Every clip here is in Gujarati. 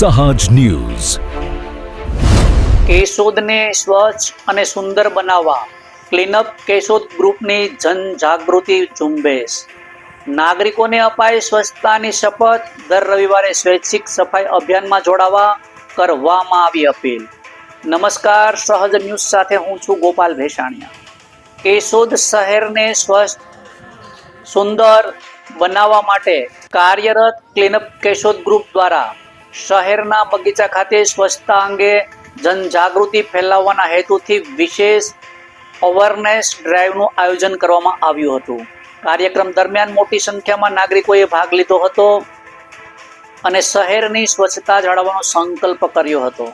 સહાજ ન્યૂઝ। કેશોદને સ્વચ્છ અને સુંદર બનાવવા ક્લીનઅપ કેશોદ ગ્રુપની જનજાગૃતિ ઝુંબેશ। નાગરિકોને અપાય સ્વચ્છતાની શપથ। દર રવિવારે સ્વૈચ્છિક સફાઈ અભિયાનમાં જોડાવા કરવામાં આવી અપીલ। નમસ્કાર, સહજ ન્યૂઝ સાથે હું છું ગોપાલ ભેસાણિયા। કેશોદ શહેરને સ્વચ્છ સુંદર બનાવવા માટે કાર્યરત ક્લીનઅપ કેશોદ ગ્રુપ દ્વારા શહેરના બગીચા ખાતે સ્વચ્છતા અંગે જનજાગૃતિ ફેલાવવાના હેતુથી વિશેષ અવેરનેસ ડ્રાઈવનું આયોજન કરવામાં આવ્યું હતું। કાર્યક્રમ દરમિયાન મોટી સંખ્યામાં નાગરિકોએ ભાગ લીધો હતો અને શહેરની સ્વચ્છતા જાળવવાનો સંકલ્પ કર્યો હતો।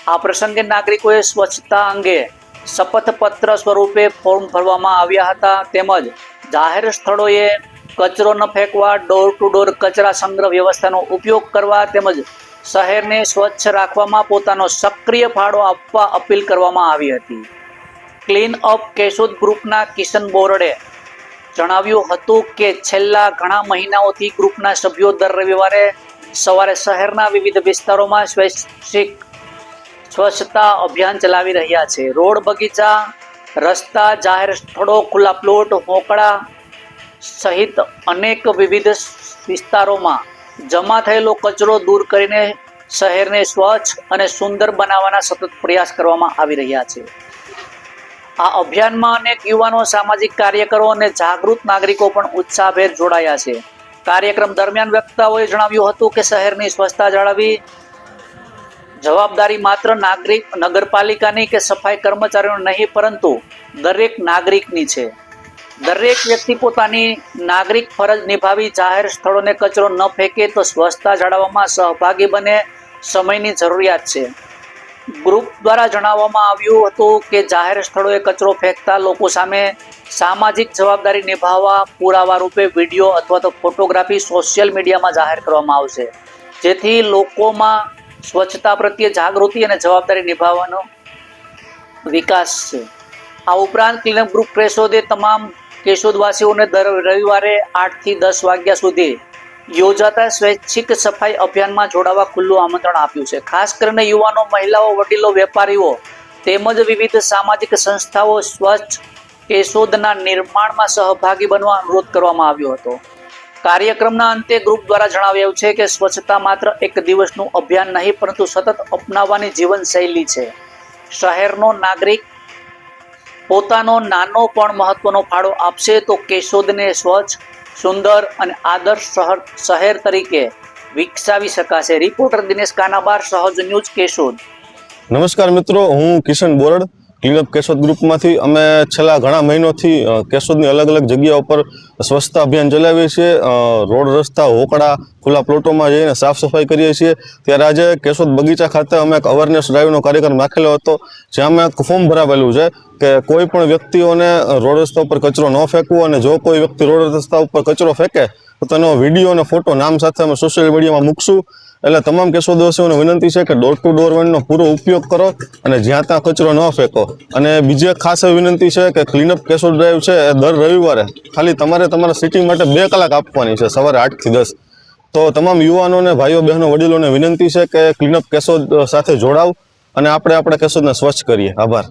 આ પ્રસંગે નાગરિકોએ સ્વચ્છતા અંગે શપથપત્ર સ્વરૂપે ફોર્મ ભરવામાં આવ્યા હતા। તેમજ જાહેર સ્થળોએ કચરો ન ફેંકવા, ડોર ટુ ડોર કચરા સંગ્રહ વ્યવસ્થાનો ઉપયોગ કરવા તેમજ શહેરને સ્વચ્છ રાખવામાં પોતાનો સક્રિય ફાળો આપવા અપીલ કરવામાં આવી હતી। ક્લીન અપ કેશોદ ગ્રુપના કિશન બોરડે જણાવ્યું હતું કે છેલ્લા ઘણા મહિનાઓથી ગ્રુપના સભ્યો દર રવિવારે સવારે શહેરના વિવિધ વિસ્તારોમાં સ્વૈચ્છિક સ્વચ્છતા અભિયાન ચલાવી રહ્યા છે। રોડ, બગીચા, રસ્તા, જાહેર સ્થળો, ખુલ્લા પ્લોટ, હોકળા સહિત અનેક વિવિધ વિસ્તારોમાં જમા થયેલો કચરો દૂર કરીને શહેરને સ્વચ્છ અને સુંદર બનાવવાના સતત પ્રયાસ કરવામાં આવી રહ્યા છે। આ અભિયાનમાં અનેક યુવાનો, સામાજિક કાર્યકરો અને જાગૃત નાગરિકો પણ ઉત્સાહભેર જોડાયા છે। કાર્યક્રમ દરમિયાન વક્તાઓએ જણાવ્યું હતું કે શહેરની સ્વચ્છતા જાળવવી જવાબદારી માત્ર નગરપાલિકાની કે સફાઈ કર્મચારીઓની નહીં, પરંતુ દરેક નાગરિકની છે। દરેક વ્યક્તિ પોતાની નાગરિક ફરજ નિભાવી જાહેર સ્થળોને કચરો ન ફેંકે તો સ્વચ્છતા જાળવવામાં સહભાગી બને, સમયની જરૂરિયાત છે। ગ્રુપ દ્વારા જણાવવામાં આવ્યું હતું કે જાહેર સ્થળોએ કચરો ફેંકતા લોકો સામે સામાજિક જવાબદારી નિભાવવા પુરાવા રૂપે વિડીયો અથવા તો ફોટોગ્રાફી સોશિયલ મીડિયામાં જાહેર કરવામાં આવશે, જેથી લોકોમાં સ્વચ્છતા પ્રત્યે જાગૃતિ અને જવાબદારી નિભાવવાનો વિકાસ છે। આ ઉપરાંત ક્લીનઅપ ગ્રુપ કેશોદે તમામ કેશોદવાસીઓને દર રવિવારે 8 થી 10 વાગ્યા સુધી યોજાતા સ્વૈચ્છિક સફાઈ અભિયાનમાં જોડાવા ખુલ્લું આમંત્રણ આપ્યું છે। ખાસ કરીને યુવાનો, મહિલાઓ, વડીલો, વેપારીઓ તેમજ વિવિધ સામાજિક સંસ્થાઓ સ્વચ્છ કેશોદના નિર્માણમાં સહભાગી બનવા અનુરોધ કરવામાં આવ્યો હતો। કાર્યક્રમના અંતે ગ્રુપ દ્વારા જણાવ્યું છે કે સ્વચ્છતા માત્ર એક દિવસનું અભિયાન નહીં, પરંતુ સતત અપનાવવાની જીવનશૈલી છે। શહેરનો નાગરિક પોતાનો નાનો પણ મહત્વનો ફાળો આપશે તો કેશોદને સ્વચ્છ, સુંદર અને આદર્શ શહેર તરીકે વિકસાવી શકાશે। રિપોર્ટર દિનેશ કાનાબાર, સહજ ન્યૂઝ, કેશોદ। નમસ્કાર મિત્રો, હું કિશન બોરડ ક્લીનઅપ કેશોદ ગ્રુપમાંથી અમે છેલ્લા ઘણા મહિનોથી કેશોદની અલગ અલગ જગ્યાઓ પર સ્વચ્છતા અભિયાન ચલાવીએ છીએ। રોડ, રસ્તા, હોકળા, ખુલ્લા પ્લોટોમાં જઈને સાફ સફાઈ કરીએ છીએ। ત્યારે આજે કેશોદ બગીચા ખાતે અમે એક અવેરનેસ ડ્રાઈવનો કાર્યક્રમ રાખેલો હતો, જ્યાં અમે એક ફોર્મ ભરાવેલું છે કે કોઈ પણ વ્યક્તિઓને રોડ રસ્તા ઉપર કચરો ન ફેંકવો, અને જો કોઈ વ્યક્તિ રોડ રસ્તા ઉપર કચરો ફેંકે તો તેનો વિડીયો અને ફોટો નામ સાથે અમે સોશિયલ મીડિયામાં મૂકશું। એટલે તમામ કેશોદવાસીઓને વિનંતી છે કે ડોર ટુ ડોર વેનનો પૂરો ઉપયોગ કરો અને જ્યાં ત્યાં કચરો ન ફેંકો। અને બીજી એક ખાસ એવી વિનંતી છે કે ક્લીનઅપ કેશોદ ડ્રાઈવ છે એ દર રવિવારે ખાલી તમારે તમારા સિટી માટે 2 કલાક આપવાની છે, સવારે 8 થી 10। તો તમામ યુવાનોને, ભાઈઓ, બહેનો, વડીલોને વિનંતી છે કે ક્લીનઅપ કેશોદ સાથે જોડાવ અને આપણે આપણા કેશોદને સ્વચ્છ કરીએ। આભાર।